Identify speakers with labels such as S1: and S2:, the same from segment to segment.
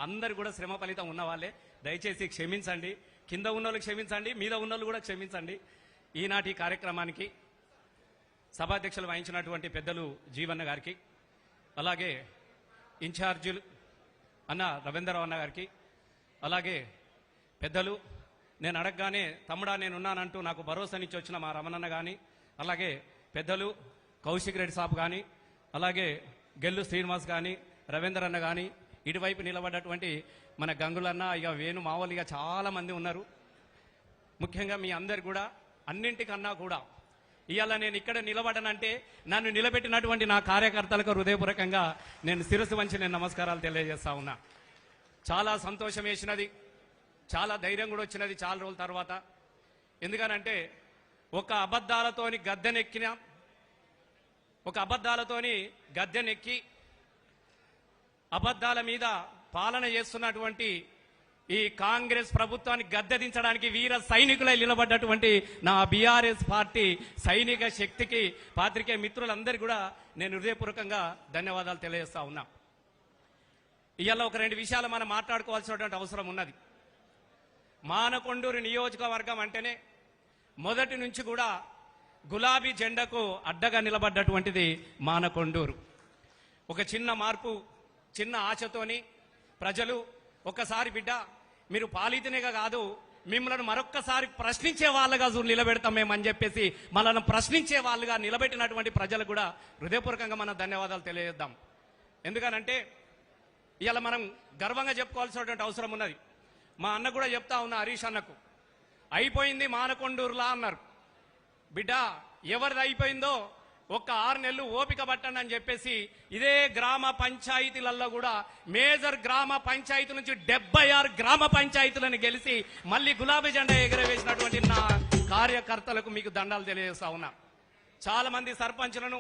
S1: అందరు కూడా శ్రమ ఫలితం ఉన్న వాళ్ళే. దయచేసి క్షమించండి, కింద ఉన్నోళ్ళు క్షమించండి, మీద ఉన్నోళ్ళు కూడా క్షమించండి. ఈనాటి కార్యక్రమానికి సభాధ్యక్షులు వహించినటువంటి పెద్దలు జీవన్న గారికి, అలాగే ఇన్ఛార్జీలు అన్న రవీంద్రరావు అన్న గారికి, అలాగే పెద్దలు నేను అడగగానే తమ్ముడా నేనున్నానంటూ నాకు భరోసానిచ్చి వచ్చిన మా రమణన్న కానీ, అలాగే పెద్దలు కౌశిక్ రెడ్డి సాబ్ కానీ, అలాగే గెల్లు శ్రీనివాస్ కానీ, రవీంద్ర అన్న కానీ, ఇటువైపు నిలబడ్డటువంటి మన గంగులన్న, ఇక వేణు మావోలు, ఇక చాలామంది ఉన్నారు. ముఖ్యంగా మీ అందరు కూడా అన్నింటికన్నా కూడా ఇవాళ నేను ఇక్కడ నిలబడనంటే నన్ను నిలబెట్టినటువంటి నా కార్యకర్తలకు హృదయపూర్వకంగా నేను శిరస్సు వంచి నేను నమస్కారాలు తెలియజేస్తా ఉన్నా. చాలా సంతోషం వేసినది, చాలా ధైర్యం కూడా వచ్చినది చాలా రోజుల తర్వాత. ఎందుకనంటే ఒక అబద్ధాలతోని గద్దెనెక్కి అబద్ధాల మీద పాలన చేస్తున్నటువంటి ఈ కాంగ్రెస్ ప్రభుత్వాన్ని గద్దెదించడానికి వీర సైనికులై నిలబడ్డటువంటి నా బీఆర్ఎస్ పార్టీ సైనిక శక్తికి పాత్రికేయ మిత్రులందరికీ కూడా నేను హృదయపూర్వకంగా ధన్యవాదాలు తెలియజేస్తా ఉన్నా. ఇవాళ ఒక 2 విషయాలు మనం మాట్లాడుకోవాల్సినటువంటి అవసరం ఉన్నది. మానకొండూరు నియోజకవర్గం అంటేనే మొదటి నుంచి కూడా గులాబీ జెండాకు అడ్డగా నిలబడ్డటువంటిది మానకొండూరు. ఒక చిన్న మార్పు, చిన్న ఆశతోని ప్రజలు ఒక్కసారి బిడ్డ మీరు పాలితనేగా కాదు, మిమ్మల్ని మరొక్కసారి ప్రశ్నించే వాళ్ళగా నిలబెడతాం మేమని చెప్పేసి మనల్ని ప్రశ్నించే వాళ్ళుగా నిలబెట్టినటువంటి ప్రజలకు కూడా హృదయపూర్వకంగా మనం ధన్యవాదాలు తెలియజేద్దాం. ఎందుకనంటే ఇవాళ మనం గర్వంగా చెప్పుకోవాల్సినటువంటి అవసరం ఉన్నది. మా అన్న కూడా చెప్తా ఉన్నా, హరీష్ అన్నకు అయిపోయింది మానకొండూరులా అన్నారు. బిడ్డ ఎవరిది అయిపోయిందో ఒక్క 6 నెలలు ఓపిక పట్టండి అని చెప్పేసి ఇదే గ్రామ పంచాయతీలలో కూడా మేజర్ గ్రామ పంచాయతీ నుంచి 76 గ్రామ పంచాయతీలను గెలిచి మళ్ళీ గులాబీ జెండా ఎగరవేసినటువంటి నా కార్యకర్తలకు మీకు దండాలు తెలియజేస్తా ఉన్నా. చాలా మంది సర్పంచులను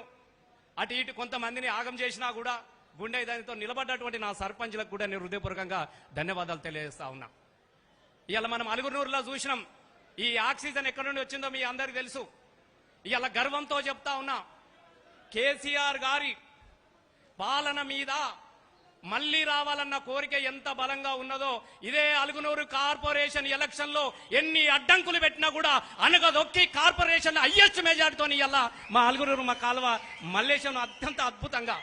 S1: అటు ఇటు కొంతమందిని ఆగం చేసినా కూడా గుండె దానితో నిలబడ్డటువంటి నా సర్పంచులకు కూడా నేను హృదయపూర్వకంగా ధన్యవాదాలు తెలియజేస్తా ఉన్నా. ఇవాళ మనం అలుగునూరులో చూసినాం, ఈ ఆక్సిజన్ ఎక్కడి నుండి వచ్చిందో మీ అందరికి తెలుసు. ఇవాళ గర్వంతో చెప్తా ఉన్నా, కేసీఆర్ గారి పాలన మీద మళ్లీ రావాలన్న కోరిక ఎంత బలంగా ఉన్నదో ఇదే అలుగునూరు కార్పొరేషన్ ఎలక్షన్ లో ఎన్ని అడ్డంకులు పెట్టినా కూడా అనగదొక్కి కార్పొరేషన్ హైయెస్ట్ మెజార్టీతో ఇవాళ మా అలుగునూరు మా కాలువ మల్లేశం అత్యంత అద్భుతంగా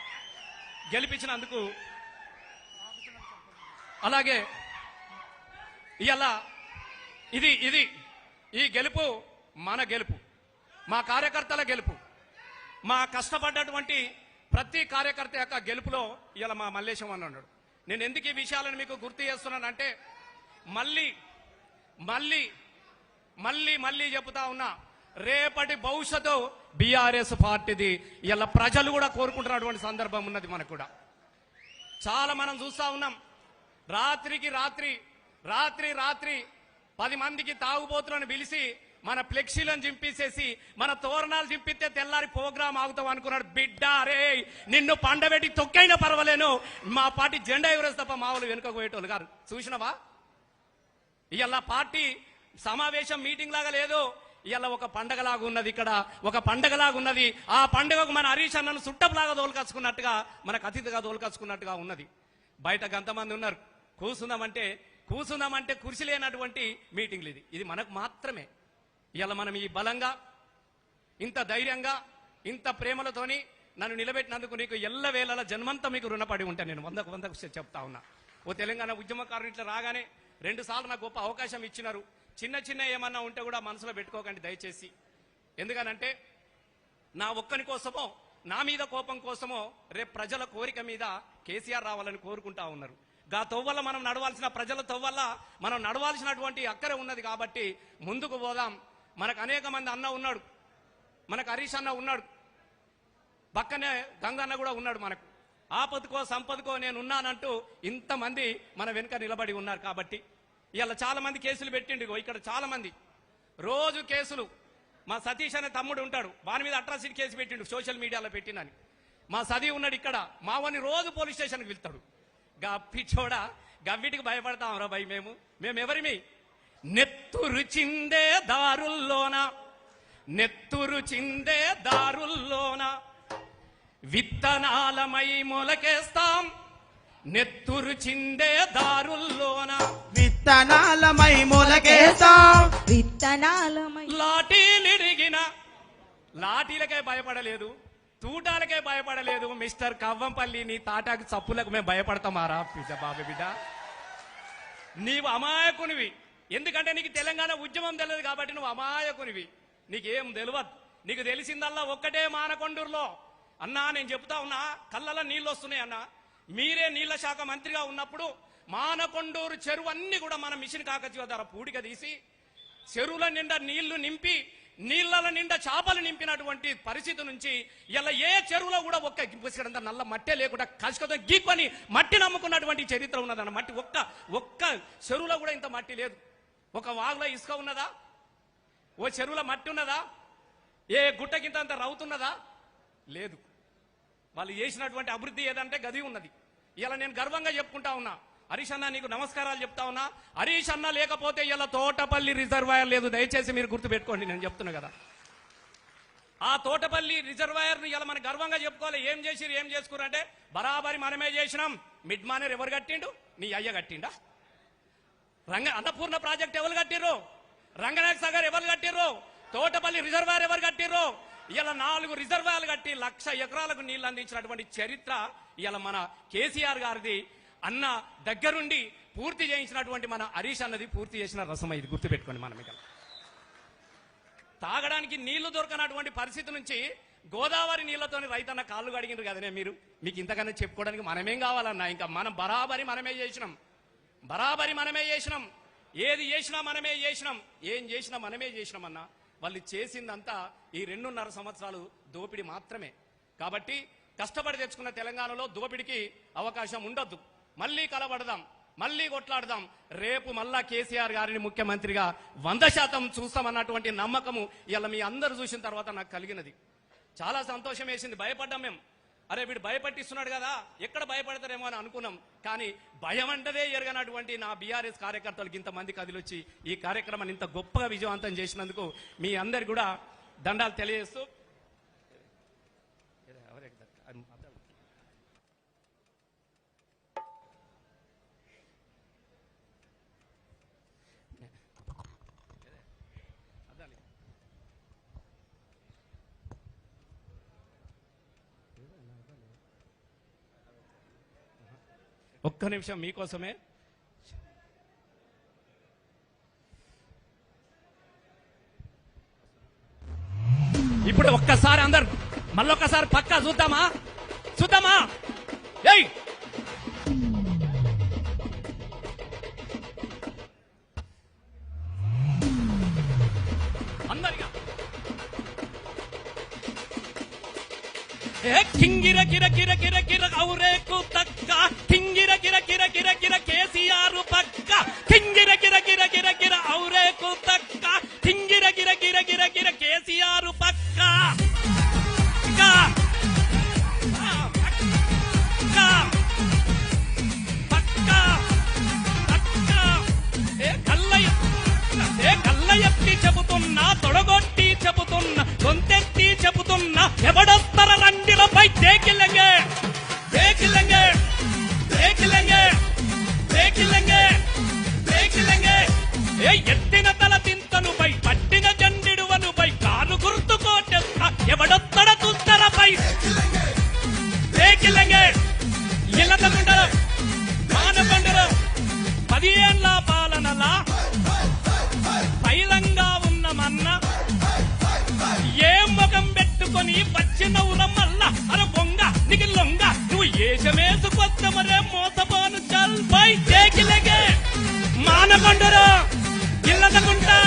S1: గెలిపించినందుకు, అలాగే ఇవాళ ఇది ఈ గెలుపు మన గెలుపు, మా కార్యకర్తల గెలుపు, మా కష్టపడ్డటువంటి ప్రతి కార్యకర్త యొక్క గెలుపులో ఇవాళ మా మల్లేశం అని ఉన్నాడు. నేను ఎందుకు ఈ విషయాలను మీకు గుర్తు చేస్తున్నానంటే మళ్ళీ మళ్ళీ మళ్ళీ మళ్ళీ చెబుతా ఉన్నా, రేపటి భవిష్యత్తు బీఆర్ఎస్ పార్టీది. ఇలా ప్రజలు కూడా కోరుకుంటున్నటువంటి సందర్భం ఉన్నది. మనకు కూడా చాలా మనం చూస్తా ఉన్నాం, రాత్రికి రాత్రి 10 మందికి తాగుబోతులను పిలిచి మన ఫ్లెక్సీలను చింపేసేసి మన తోరణాలు చింపితే తెల్లారి ప్రోగ్రాం ఆగుతాం అనుకున్నాడు. బిడ్డ రే నిన్ను పండబెట్టి తొక్కైనా పర్వాలేను, మా పార్టీ జెండా ఎగరేసి తప్ప మామూలు వెనుకకు పోయేటోళ్ళు గారు. చూసినవా ఇవాళ పార్టీ సమావేశం మీటింగ్ లాగా లేదు, ఇవాళ ఒక పండగలాగా ఉన్నది. ఇక్కడ ఒక పండగలాగా ఉన్నది. ఆ పండుగకు మన హరీష్ అన్నను చుట్టపులాగా తోలుకొచ్చుకున్నట్టుగా, మనకు అతిథిగా తోలుకొచ్చుకున్నట్టుగా ఉన్నది. బయటకు అంతమంది ఉన్నారు. కూర్చుందామంటే కుర్చీ లేనటువంటి మీటింగ్లు ఇది మనకు మాత్రమే. ఇవాళ మనం ఈ బలంగా, ఇంత ధైర్యంగా, ఇంత ప్రేమలతోని నన్ను నిలబెట్టినందుకు నీకు ఎల్లవేళల జన్మంతా మీకు రుణపడి ఉంటాను. నేను 100% చెప్తా ఉన్నా. ఓ తెలంగాణ ఉద్యమకారులు ఇట్లా రాగానే 2 సార్లు నాకు గొప్ప అవకాశం ఇచ్చినారు. చిన్న ఏమన్నా ఉంటే కూడా మనసులో పెట్టుకోకండి దయచేసి. ఎందుకనంటే నా ఒక్కని కోసమో, నా మీద కోపం కోసమో రేపు ప్రజల కోరిక మీద కేసీఆర్ రావాలని కోరుకుంటా ఉన్నారు. గా తొవ్వల మనం నడవాల్సిన, ప్రజల తొవ్వల్ల మనం నడవాల్సినటువంటి అక్కరే ఉన్నది. కాబట్టి ముందుకు పోదాం. మనకు అనేక మంది అన్న ఉన్నాడు, మనకు హరీష్ అన్న ఉన్నాడు, పక్కనే గంగన్న కూడా ఉన్నాడు. మనకు ఆపదకో సంపదకో నేను ఉన్నానంటూ ఇంతమంది మన వెనుక నిలబడి ఉన్నారు. కాబట్టి ఇవాళ చాలా మంది కేసులు పెట్టిండు. ఇక్కడ చాలా మంది రోజు కేసులు. మా సతీష్ అనే తమ్ముడు ఉంటాడు, వాని మీద అట్రాసిటీ కేసు పెట్టిండు, సోషల్ మీడియాలో పెట్టినని. మా సది ఉన్నాడు ఇక్కడ, మావని రోజు పోలీస్ స్టేషన్కి వెళ్తాడు. పిచ్చోడా గవ్విటికి భయపడతాం రా భయ్. మేమెవరిమి? నెత్తురు చిందే దారుల్లోన విత్తనాలమై మొలకేస్తాం, నెత్తురు చిందే దారుల్లోన
S2: విత్తనాలమై మొలకేస్తాం
S3: విత్తనాలమై
S1: లాఠీలిరిగిన లాఠీలకే భయపడలేదు, తూటాలకే భయపడలేదు. మిస్టర్ కవ్వంపల్లి నీ తాటాకి చప్పులకు మేము భయపడతామారా బాబు బిడ్డ? నీవు అమాయకునివి. ఎందుకంటే నీకు తెలంగాణ ఉద్యమం తెలియదు కాబట్టి నువ్వు అమాయకునివి. నీకేం తెలియదు. నీకు తెలిసిందల్లా ఒక్కటే మానకొండూరులో. అన్నా నేను చెప్తా ఉన్నా, కళ్ళలో నీళ్ళు వస్తున్నాయి అన్నా. మీరే నీళ్ల శాఖ మంత్రిగా ఉన్నప్పుడు మానకొండూరు చెరువు అన్ని కూడా మన మిషన్ కాకతీయ ద్వారా పూడిక తీసి చెరువుల నిండా నీళ్లు నింపి నీళ్ల నిండా చేపలు నింపినటువంటి పరిస్థితి నుంచి ఇలా ఏ చెరువులో కూడా ఒక్క నల్ల మట్టే లేకుండా కసుకతో గీక్కొని మట్టి నమ్ముకున్నటువంటి చరిత్ర ఉన్నదన్న. మట్టి ఒక్క చెరువులో కూడా ఇంత మట్టి లేదు. ఒక వాగులో ఇసుక ఉన్నదా? ఓ చెరువులో మట్టి ఉన్నదా? ఏ గుట్టకింత అంత రవుతున్నదా? లేదు. వాళ్ళు చేసినటువంటి అభివృద్ధి ఏదంటే గది ఉన్నది. ఇలా నేను గర్వంగా చెప్పుకుంటా ఉన్నా. హరీష్ అన్న నీకు నమస్కారాలు చెప్తా ఉన్నా. హరీష్ అన్న లేకపోతే ఇలా తోటపల్లి రిజర్వాయర్ లేదు. దయచేసి మీరు గుర్తుపెట్టుకోండి, నేను చెప్తున్నా కదా. ఆ తోటపల్లి రిజర్వాయర్ ని ఇలా మనం గర్వంగా చెప్పుకోవాలి. ఏం చేసిరు, ఏం చేసుకున్నారు అంటే బరాబరి మనమే చేసినాం. మిడ్ మానేర్ ఎవరు కట్టిండు? నీ అయ్య కట్టిండా? అన్నపూర్ణ ప్రాజెక్ట్ ఎవరు కట్టిర్రు? రంగనాయక సాగర్ ఎవరు కట్టిర్రు? తోటపల్లి రిజర్వాయర్ ఎవరు కట్టిర్రు? ఇలా 4 రిజర్వాయర్లు కట్టి 1,00,000 ఎకరాలకు నీళ్లు అందించినటువంటి చరిత్ర ఇలా మన కేసీఆర్ గారిది. అన్న దగ్గరుండి పూర్తి చేయించినటువంటి మన హరీష్ అన్నది పూర్తి చేసిన రసం. ఇది గుర్తుపెట్టుకోండి. మనం ఇక తాగడానికి నీళ్లు దొరకనటువంటి పరిస్థితి నుంచి గోదావరి నీళ్లతోని రైతన్న కాళ్ళు కడిగినారు కదనే మీరు. మీకు ఇంతకన్నా చెప్పుకోవడానికి మనమేం కావాలన్నా? ఇంకా మనం బరాబరి మనమే చేసినాం. బరాబరి మనమే చేసినాం. ఏది చేసినా మనమే చేసినాం. ఏం చేసినా మనమే చేసినాం అన్నా. వాళ్ళు చేసిందంతా ఈ 2.5 సంవత్సరాలు దోపిడీ మాత్రమే. కాబట్టి కష్టపడి తెచ్చుకున్న తెలంగాణలో దోపిడికి అవకాశం ఉండొద్దు. మళ్ళీ కలబడదాం, మళ్ళీ కొట్లాడదాం. రేపు మళ్ళా కేసీఆర్ గారిని ముఖ్యమంత్రిగా 100% చూస్తామన్నటువంటి నమ్మకము ఇలా మీ అందరూ చూసిన తర్వాత నాకు కలిగినది. చాలా సంతోషం వేసింది. భయపడ్డాం మేము. అరే వీడు భయపట్టిస్తున్నాడు కదా, ఎక్కడ భయపడతారేమో అని అనుకున్నాం. కానీ భయం అంటదే ఎరగనటువంటి నా బీఆర్ఎస్ కార్యకర్తలకు ఇంతమంది కదిలొచ్చి ఈ కార్యక్రమాన్ని ఇంత గొప్పగా విజయవంతం చేసినందుకు మీ అందరు కూడా దండాలు తెలియజేస్తూ ఒక్క నిమిషం మీకోసమే. ఇప్పుడు ఒక్కసారి అందరు మళ్ళొక్కసారి పక్కా చూద్దామా? ఏయ్ అందరిగా కింగిర కిర కిర కిర కిర ఔరేకు తక్క కింగిర కిర కిర కిర కిర కేసీఆర్ పక్క కింగిర కిర కిర కిర కిర ఔరేకు తక్క కింగిర కిర కిర కిర కిర కేసీఆర్ పక్క కళ్ళయెత్తి చెబుతున్నా, తొడగొట్టి చెబుతున్నా, గొంతెత్తి చెబుతున్నా, ఎవడొత్తర రండిలపై దేకిలంగే దేకిలంగే దేకిలంగే దేకిలంగే దేకిలంగే. ఎత్తిన తల తింతనుపై పట్టిన జండిడువనుపై కారు గుర్తు కోటెత్త ఎవడొత్తడ తుత్తరపై దేకిలంగే. ఇళ్ళకుండరు మానకొండరు 10 ఏళ్ల పాలనలా పైలంగా ఉన్నమన్న ఏ ముఖం పెట్టుకొని వచ్చినవుల మల్లా అర బొంగ నీకు లొంగ నువ్వు ఏషమేసుకొచ్చమరే మోసపోను చల్ పై చేకిలగే మానకొండరు ఇళ్ళకుంటా